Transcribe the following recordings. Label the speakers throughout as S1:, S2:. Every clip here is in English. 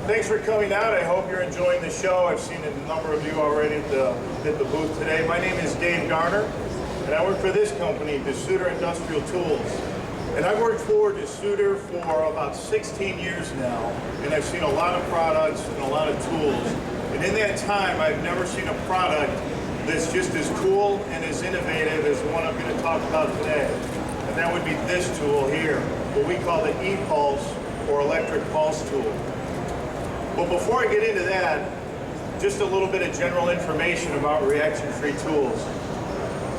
S1: Thanks for coming out. I hope you're enjoying the show. I've seen a number of you already at the booth today. My name is Dave Garner, and I work for this company, Desoutter Industrial Tools. And I've worked for Desoutter for about 16 years now, and I've seen a lot of products and a lot of tools. And in that time, I've never seen a product that's just as cool and as innovative as the one I'm going to talk about today. And that would be this tool here, what we call the e-pulse or electric pulse tool. Well, before I get into that, just a little bit of general information about reaction-free tools.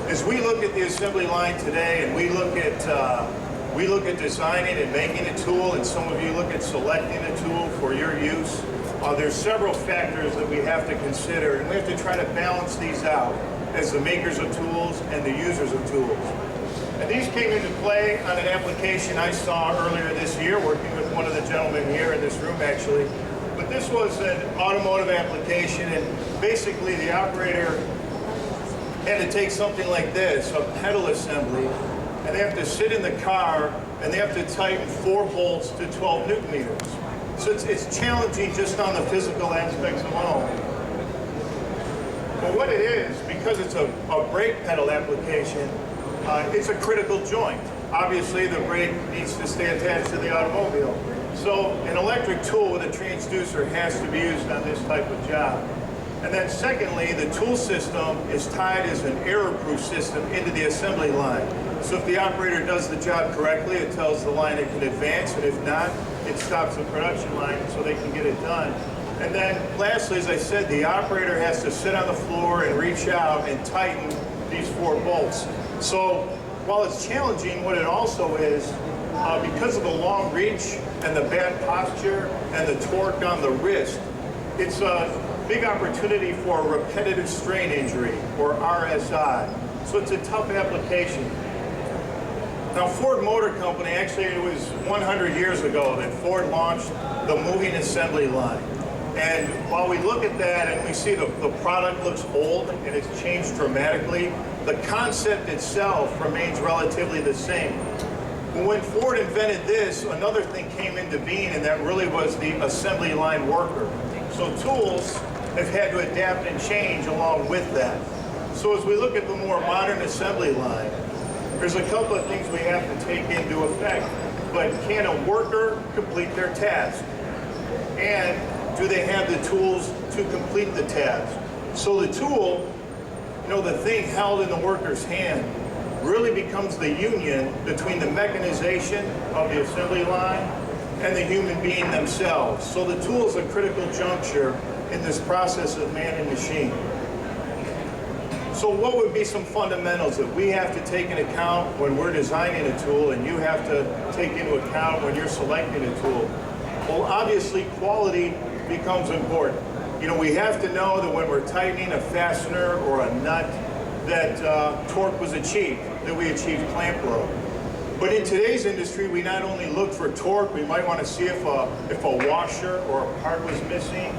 S1: As we look at the assembly line today, and we look at designing and making a tool, and some of you look at selecting a tool for your use, there's several factors that we have to consider, and we have to try to balance these out as the makers of tools and the users of tools. And these came into play on an application I saw earlier this year, working with one of the gentlemen here in this room actually. But this was an automotive application, and basically the operator had to take something like this, a pedal assembly, and they have to sit in the car and they have to tighten 4 bolts to 12 Newton meters. So it's challenging just on the physical aspects alone. But what it is, because it's a brake pedal application, it's a critical joint. Obviously, the brake needs to stay attached to the automobile. So an electric tool with a transducer has to be used on this type of job. And then secondly, the tool system is tied as an error-proof system into the assembly line. So if the operator does the job correctly, it tells the line it can advance, and if not, it stops the production line so they can get it done. And then lastly, as I said, the operator has to sit on the floor and reach out and tighten these 4 bolts. So while it's challenging, what it also is, because of the long reach and the bad posture and the torque on the wrist, it's a big opportunity for a repetitive strain injury, or RSI. So it's a tough application. Now, Ford Motor Company, actually it was 100 years ago that Ford launched the moving assembly line. And while we look at that and we see the product looks old and it's changed dramatically, the concept itself remains relatively the same. When Ford invented this, another thing came into being, and that really was the assembly line worker. So tools have had to adapt and change along with that. So as we look at the more modern assembly line, there's a couple of things we have to take into effect. But can a worker complete their task? And do they have the tools to complete the task? So the tool, the thing held in the worker's hand, really becomes the union between the mechanization of the assembly line and the human being themselves. So the tool is a critical juncture in this process of man and machine. So what would be some fundamentals that we have to take into account when we're designing a tool, and you have to take into account when you're selecting a tool? Well, obviously quality becomes important. We have to know that when we're tightening a fastener or a nut, that torque was achieved, that we achieved clamp load. But in today's industry, we not only look for torque, we might want to see if a washer or a part was missing.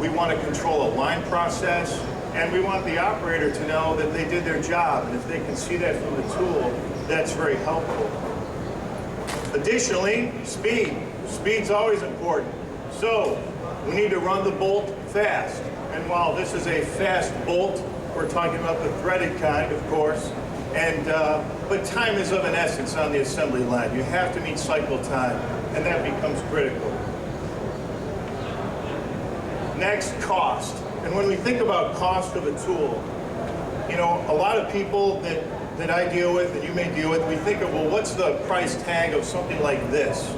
S1: We want to control a line process, and we want the operator to know that they did their job. And if they can see that from the tool, that's very helpful. Additionally, speed. Speed's always important. So we need to run the bolt fast. And while this is a fast bolt, we're talking about the threaded kind, of course. But time is of an essence on the assembly line. You have to meet cycle time, and that becomes critical. Next, cost. And when we think about cost of a tool, a lot of people that I deal with, and you may deal with, we think of, well, what's the price tag of something like this?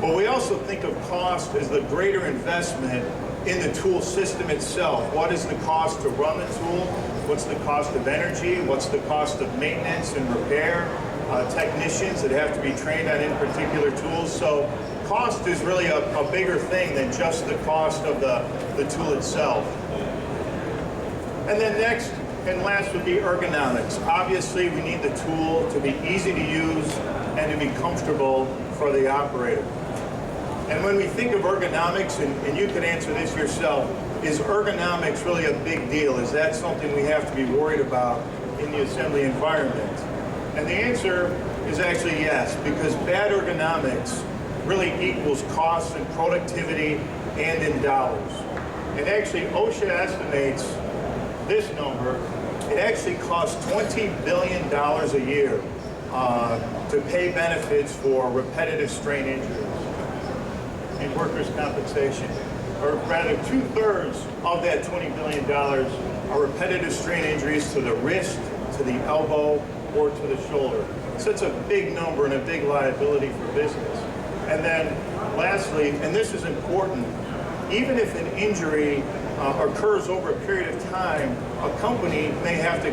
S1: But we also think of cost as the greater investment in the tool system itself. What is the cost to run the tool? What's the cost of energy? What's the cost of maintenance and repair? Technicians that have to be trained on in particular tools. So cost is really a bigger thing than just the cost of the tool itself. And then next and last would be ergonomics. Obviously, we need the tool to be easy to use and to be comfortable for the operator. And when we think of ergonomics, and you can answer this yourself, is ergonomics really a big deal? Is that something we have to be worried about in the assembly environment? And the answer is actually yes, because bad ergonomics really equals costs and productivity and in dollars. And actually, OSHA estimates this number. It actually costs $20 billion a year to pay benefits for repetitive strain injuries in workers' compensation. Or rather, 2/3 of that $20 billion are repetitive strain injuries to the wrist, to the elbow, or to the shoulder. So it's a big number and a big liability for business. And then lastly, and this is important, even if an injury occurs over a period of time, a company may have to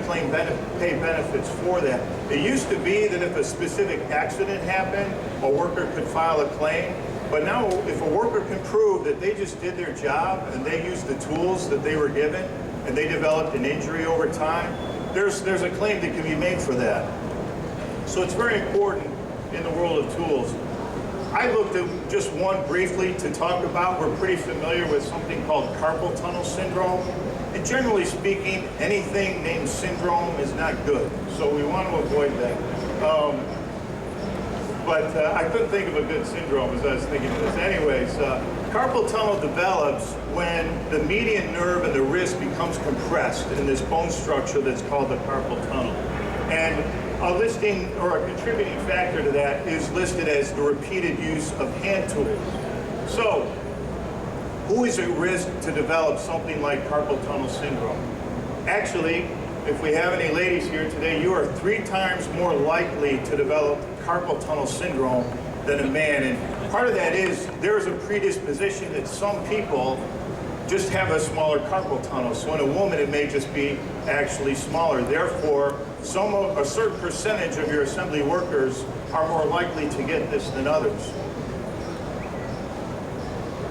S1: pay benefits for that. It used to be that if a specific accident happened, a worker could file a claim. But now, if a worker can prove that they just did their job and they used the tools that they were given and they developed an injury over time, there's a claim that can be made for that. So it's very important in the world of tools. I looked at just one briefly to talk about. We're pretty familiar with something called carpal tunnel syndrome. And generally speaking, anything named syndrome is not good. So we want to avoid that. But I couldn't think of a good syndrome as I was thinking of this. Anyways, carpal tunnel develops when the median nerve in the wrist becomes compressed in this bone structure that's called the carpal tunnel. And a listing or a contributing factor to that is listed as the repeated use of hand tools. So, who is at risk to develop something like carpal tunnel syndrome? Actually, if we have any ladies here today, you are 3 times more likely to develop carpal tunnel syndrome than a man. And part of that is there's a predisposition that some people just have a smaller carpal tunnel. So in a woman, it may just be actually smaller. Therefore, a certain percentage of your assembly workers are more likely to get this than others.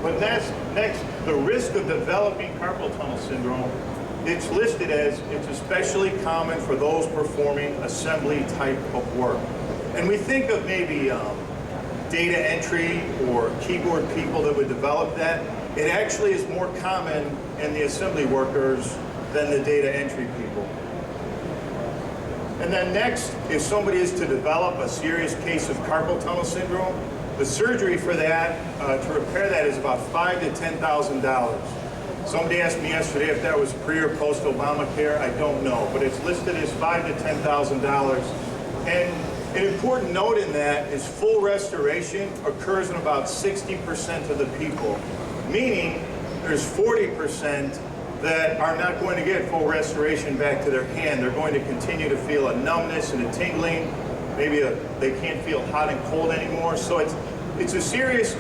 S1: But next, the risk of developing carpal tunnel syndrome, it's listed as it's especially common for those performing assembly type of work. And we think of maybe data entry or keyboard people that would develop that. It actually is more common in the assembly workers than the data entry people. And then next, if somebody is to develop a serious case of carpal tunnel syndrome, the surgery for that, to repair that, is about $5,000 to $10,000. Somebody asked me yesterday if that was pre or post Obamacare. I don't know, but it's listed as $5,000 to $10,000. And an important note in that is full restoration occurs in about 60% of the people, meaning there's 40% that are not going to get full restoration back to their hand. They're going to continue to feel a numbness and a tingling. Maybe they can't feel hot and cold anymore. So it's a serious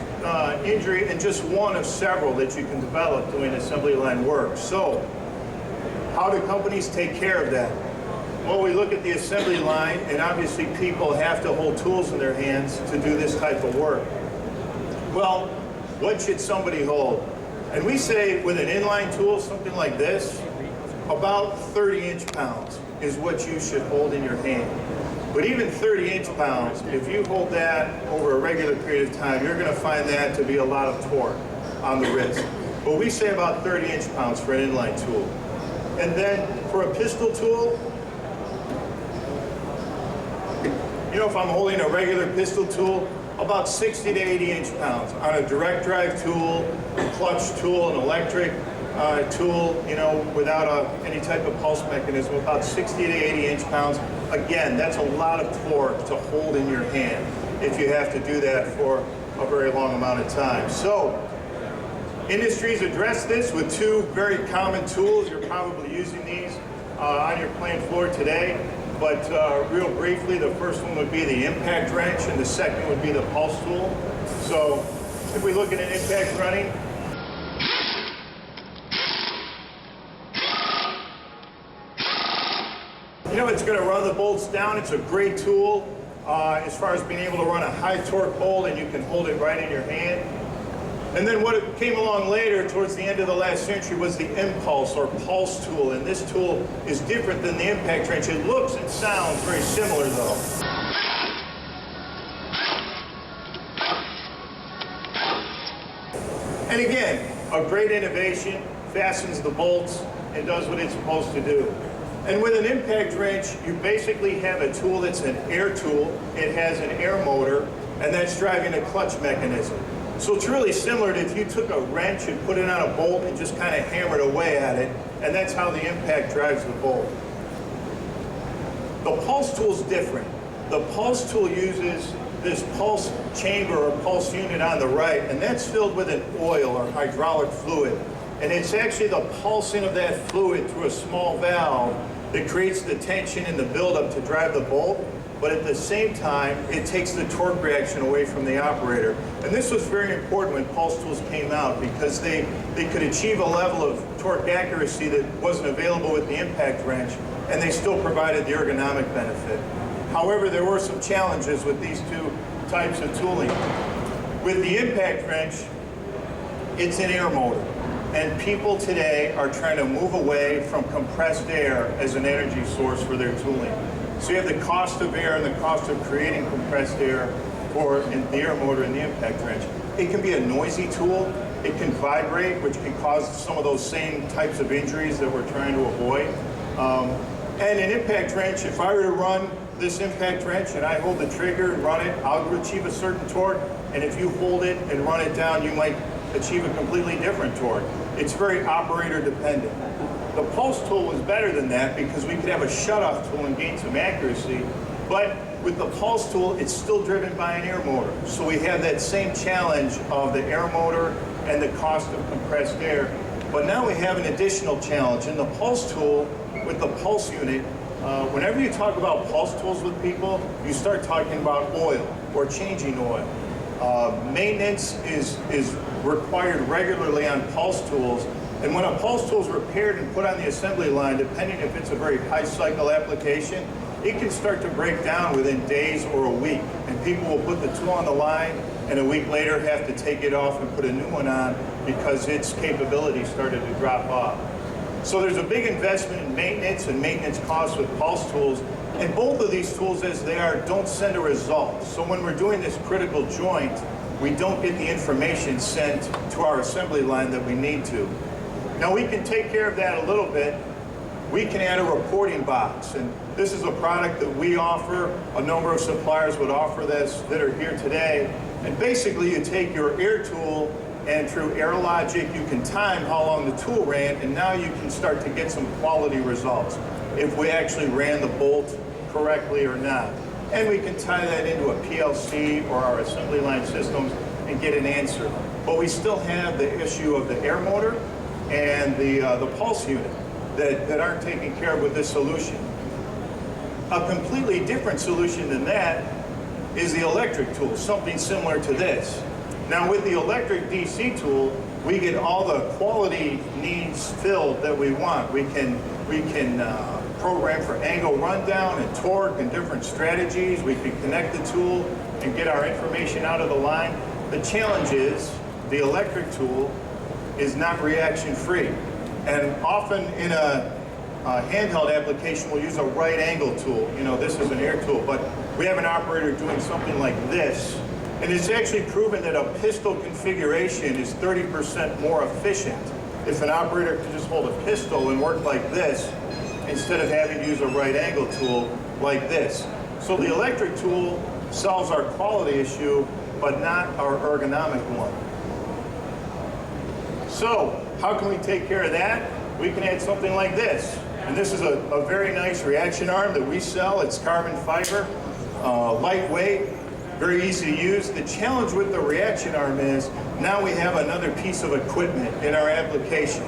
S1: injury and just one of several that you can develop doing assembly line work. So how do companies take care of that? Well, we look at the assembly line, and obviously people have to hold tools in their hands to do this type of work. Well, what should somebody hold? And we say with an inline tool, something like this, about 30 inch-pounds is what you should hold in your hand. But even 30 inch-pounds, if you hold that over a regular period of time, you're going to find that to be a lot of torque on the wrist. But we say about 30 inch-pounds for an inline tool. And then for a pistol tool, you know, if I'm holding a regular pistol tool, about 60 to 80 inch-pounds. On a direct drive tool, a clutch tool, an electric tool, you know, without any type of pulse mechanism, about 60 to 80 inch-pounds. Again, that's a lot of torque to hold in your hand if you have to do that for a very long amount of time. So, industries address this with 2 very common tools. You're probably using these on your plant floor today. But real briefly, the first one would be the impact wrench, and the second would be the pulse tool. So if we look at an impact running, you know, it's going to run the bolts down. It's a great tool as far as being able to run a high torque bolt, and you can hold it right in your hand. And then what came along later, towards the end of the last century, was the impulse or pulse tool. And this tool is different than the impact wrench. It looks and sounds very similar, though. And again, a great innovation, fastens the bolts, and does what it's supposed to do. And with an impact wrench, you basically have a tool that's an air tool. It has an air motor, and that's driving the clutch mechanism. So it's really similar to if you took a wrench and put it on a bolt and just kind of hammered away at it, and that's how the impact drives the bolt. The pulse tool is different. The pulse tool uses this pulse chamber or pulse unit on the right, and that's filled with an oil or hydraulic fluid. And it's actually the pulsing of that fluid through a small valve that creates the tension and the buildup to drive the bolt. But at the same time, it takes the torque reaction away from the operator. And this was very important when pulse tools came out because they could achieve a level of torque accuracy that wasn't available with the impact wrench, and they still provided the ergonomic benefit. However, there were some challenges with these two types of tooling. With the impact wrench, it's an air motor. And people today are trying to move away from compressed air as an energy source for their tooling. So you have the cost of air and the cost of creating compressed air for the air motor and the impact wrench. It can be a noisy tool. It can vibrate, which can cause some of those same types of injuries that we're trying to avoid. And an impact wrench, if I were to run this impact wrench and I hold the trigger and run it, I'll achieve a certain torque. And if you hold it and run it down, you might achieve a completely different torque. It's very operator dependent. The pulse tool was better than that because we could have a shutoff tool and gain some accuracy, but with the pulse tool, it's still driven by an air motor. So we have that same challenge of the air motor and the cost of compressed air. But now we have an additional challenge. In the pulse tool, with the pulse unit, whenever you talk about pulse tools with people, you start talking about oil or changing oil. Maintenance is required regularly on pulse tools. And when a pulse tool is repaired and put on the assembly line, depending if it's a very high cycle application, it can start to break down within days or a week. And people will put the tool on the line and a week later have to take it off and put a new one on because its capability started to drop off. So there's a big investment in maintenance and maintenance costs with pulse tools. And both of these tools as they are don't send a result. So when we're doing this critical joint, we don't get the information sent to our assembly line that we need to. Now we can take care of that a little bit. We can add a reporting box, and this is a product that we offer. A number of suppliers would offer this that are here today. And basically you take your air tool and through AirLogic you can time how long the tool ran, and now you can start to get some quality results if we actually ran the bolt correctly or not. And we can tie that into a PLC or our assembly line systems and get an answer. But we still have the issue of the air motor and the pulse unit that aren't taken care of with this solution. A completely different solution than that is the electric tool, something similar to this. Now with the electric DC tool, we get all the quality needs filled that we want. We can program for angle rundown and torque and different strategies. We can connect the tool and get our information out of the line. The challenge is the electric tool is not reaction free. And often in a handheld application, we'll use a right angle tool. You know, this is an air tool, but we have an operator doing something like this. And it's actually proven that a pistol configuration is 30% more efficient if an operator can just hold a pistol and work like this instead of having to use a right angle tool like this. So the electric tool solves our quality issue, but not our ergonomic one. So how can we take care of that? We can add something like this. And this is a very nice reaction arm that we sell. It's carbon fiber, lightweight, very easy to use. The challenge with the reaction arm is now we have another piece of equipment in our application.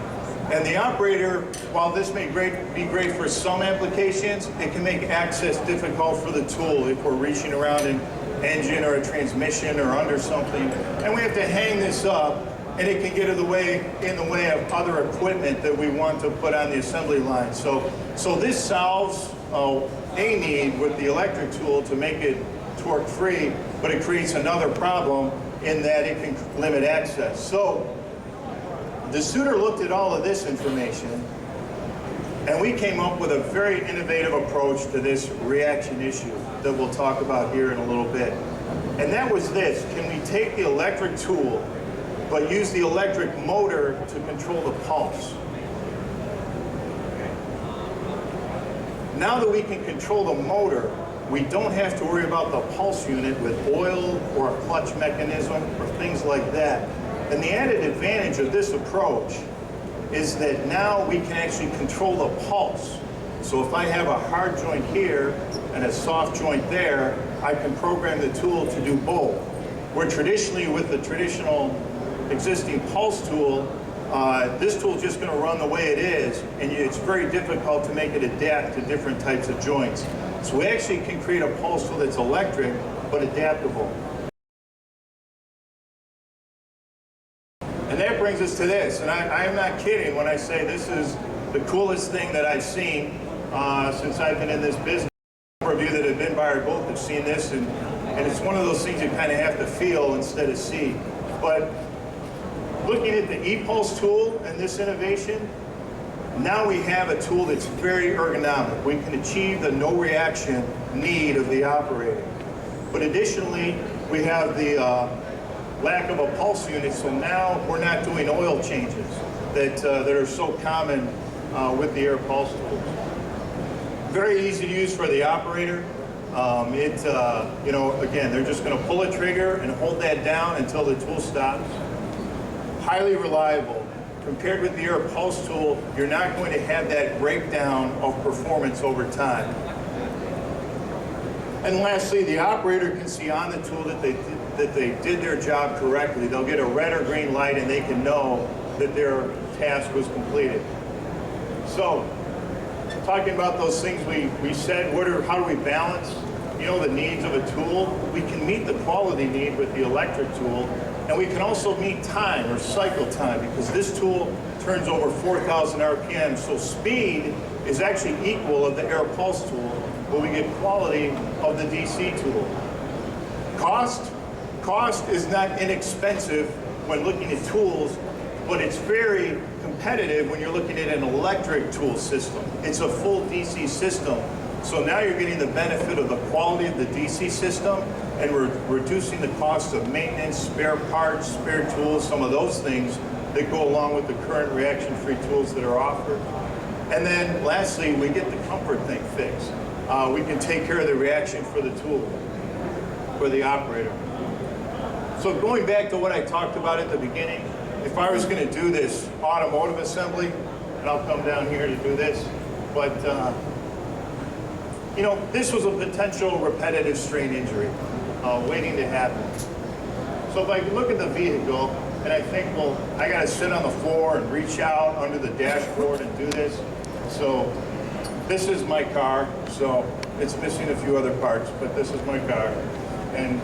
S1: And the operator, while this may be great for some applications, it can make access difficult for the tool if we're reaching around an engine or a transmission or under something. And we have to hang this up, and it can get in the way of other equipment that we want to put on the assembly line. So this solves a need with the electric tool to make it torque free, but it creates another problem in that it can limit access. So Desoutter looked at all of this information, and we came up with a very innovative approach to this reaction issue that we'll talk about here in a little bit. And that was this: can we take the electric tool but use the electric motor to control the pulse? Now that we can control the motor, we don't have to worry about the pulse unit with oil or a clutch mechanism or things like that. And the added advantage of this approach is that now we can actually control the pulse. So if I have a hard joint here and a soft joint there, I can program the tool to do both. Where traditionally with the traditional existing pulse tool, this tool is just going to run the way it is, and it's very difficult to make it adapt to different types of joints. So we actually can create a pulse tool that's electric, but adaptable. And that brings us to this, and I am not kidding when I say this is the coolest thing that I've seen since I've been in this business. A number of you that have been by our booth have seen this, and it's one of those things you kind of have to feel instead of see. But looking at the e-pulse tool and this innovation, now we have a tool that's very ergonomic. We can achieve the no reaction need of the operator. But additionally, we have the lack of a pulse unit, so now we're not doing oil changes that are so common with the air pulse tools. Very easy to use for the operator. You know, again, they're just going to pull a trigger and hold that down until the tool stops. Highly reliable. Compared with the air pulse tool, you're not going to have that breakdown of performance over time. And lastly, the operator can see on the tool that they did their job correctly. They'll get a red or green light and they can know that their task was completed. So, talking about those things we said, how do we balance, you know, the needs of a tool? We can meet the quality need with the electric tool, and we can also meet time or cycle time, because this tool turns over 4,000 RPM, so speed is actually equal of the air pulse tool, but we get quality of the DC tool. Cost is not inexpensive when looking at tools, but it's very competitive when you're looking at an electric tool system. It's a full DC system. So now you're getting the benefit of the quality of the DC system, and we're reducing the cost of maintenance, spare parts, spare tools, some of those things that go along with the current reaction-free tools that are offered. And then lastly, we get the comfort thing fixed. We can take care of the reaction for the tool, for the operator. So going back to what I talked about at the beginning, if I was going to do this automotive assembly, and I'll come down here to do this, but you know, this was a potential repetitive strain injury waiting to happen. So if I look at the vehicle, and I think, well, I got to sit on the floor and reach out under the dashboard and do this. So this is my car, so it's missing a few other parts, but this is my car. And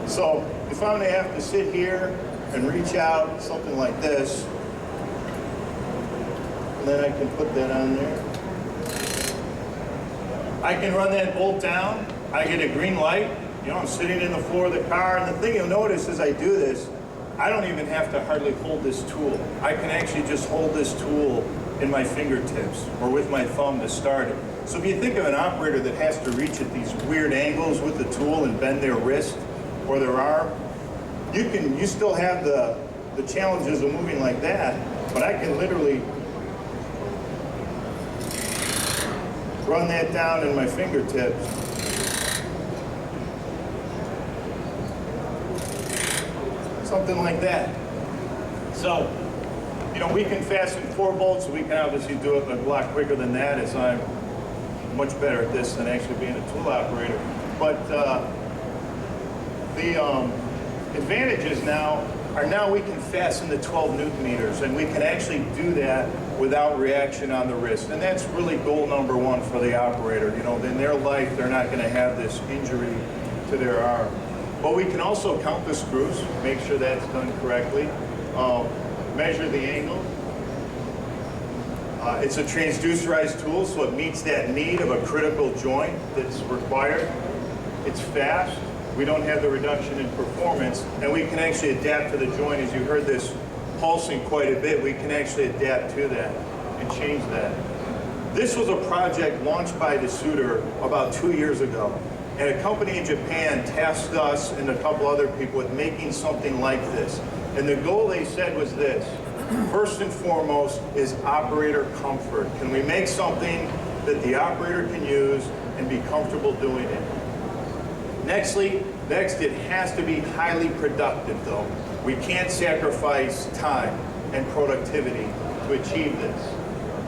S1: so if I'm going to have to sit here and reach out, something like this, and then I can put that on there. I can run that bolt down, I get a green light, you know, I'm sitting in the floor of the car, and the thing you'll notice as I do this, I don't even have to hardly hold this tool. I can actually just hold this tool in my fingertips or with my thumb to start it. So if you think of an operator that has to reach at these weird angles with the tool and bend their wrist or their arm, you still have the challenges of moving like that, but I can literally run that down in my fingertips. Something like that. So, you know, we can fasten 4 bolts, so we can obviously do it a lot quicker than that, as I'm much better at this than actually being a tool operator. But the advantages now we can fasten the 12 Newton meters, and we can actually do that without reaction on the wrist. And that's really goal number 1 for the operator. You know, in their life, they're not going to have this injury to their arm. But we can also count the screws, make sure that's done correctly, measure the angle. It's a transducerized tool, so it meets that need of a critical joint that's required. It's fast. We don't have the reduction in performance, and we can actually adapt to the joint. As you heard this pulsing quite a bit, we can actually adapt to that and change that. This was a project launched by Desoutter about 2 years ago, and a company in Japan tasked us and a couple other people with making something like this. And the goal, they said, was this. First and foremost is operator comfort. Can we make something that the operator can use and be comfortable doing it. Next, it has to be highly productive though. We can't sacrifice time and productivity to achieve this.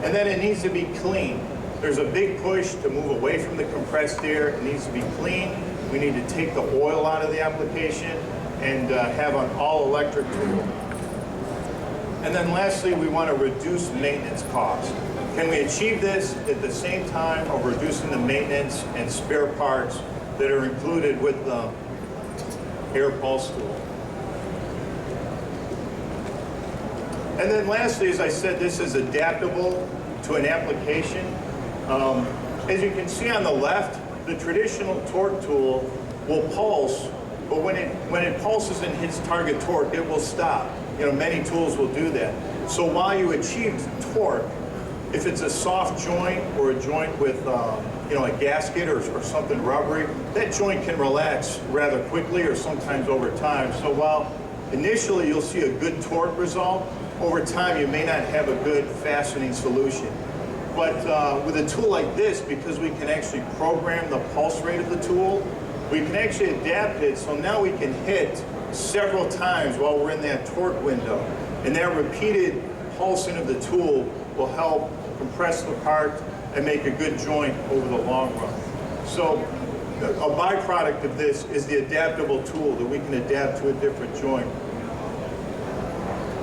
S1: And then it needs to be clean. There's a big push to move away from the compressed air. It needs to be clean. We need to take the oil out of the application and have an all-electric tool. And then lastly, we want to reduce maintenance costs. Can we achieve this at the same time of reducing the maintenance and spare parts that are included with the air pulse tool? And then lastly, as I said, this is adaptable to an application. As you can see on the left, the traditional torque tool will pulse, but when it pulses and hits target torque, it will stop. Many tools will do that. So while you achieve torque, if it's a soft joint or a joint with a gasket or something rubbery, that joint can relax rather quickly or sometimes over time. So while initially you'll see a good torque result, over time you may not have a good fastening solution. But with a tool like this, because we can actually program the pulse rate of the tool, we can actually adapt it so now we can hit several times while we're in that torque window. And that repeated pulsing of the tool will help compress the part and make a good joint over the long run. So a byproduct of this is the adaptable tool that we can adapt to a different joint.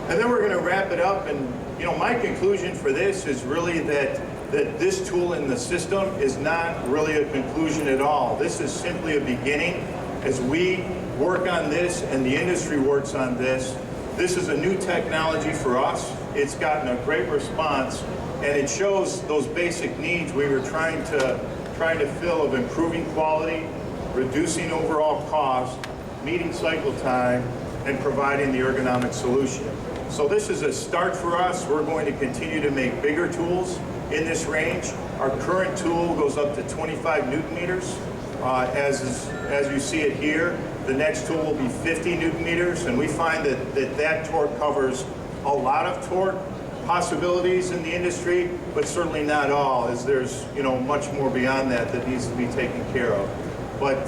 S1: And then we're going to wrap it up, and my conclusion for this is really that this tool in the system is not really a conclusion at all. This is simply a beginning. As we work on this and the industry works on this, this is a new technology for us. It's gotten a great response, and it shows those basic needs we were trying to fill of improving quality, reducing overall cost, meeting cycle time, and providing the ergonomic solution. So this is a start for us. We're going to continue to make bigger tools in this range. Our current tool goes up to 25 Newton meters. As you see it here, the next tool will be 50 Newton meters, and we find that torque covers a lot of torque possibilities in the industry, but certainly not all, as there's much more beyond that needs to be taken care of. But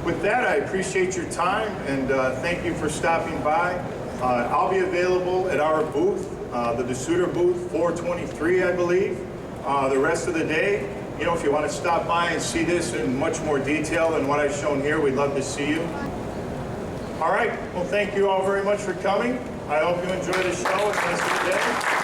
S1: with that, I appreciate your time, and thank you for stopping by. I'll be available at our booth, the Desoutter booth 423, I believe, the rest of the day. If you want to stop by and see this in much more detail than what I've shown here, we'd love to see you. All right, well, thank you all very much for coming. I hope you enjoy the show and the rest of the day.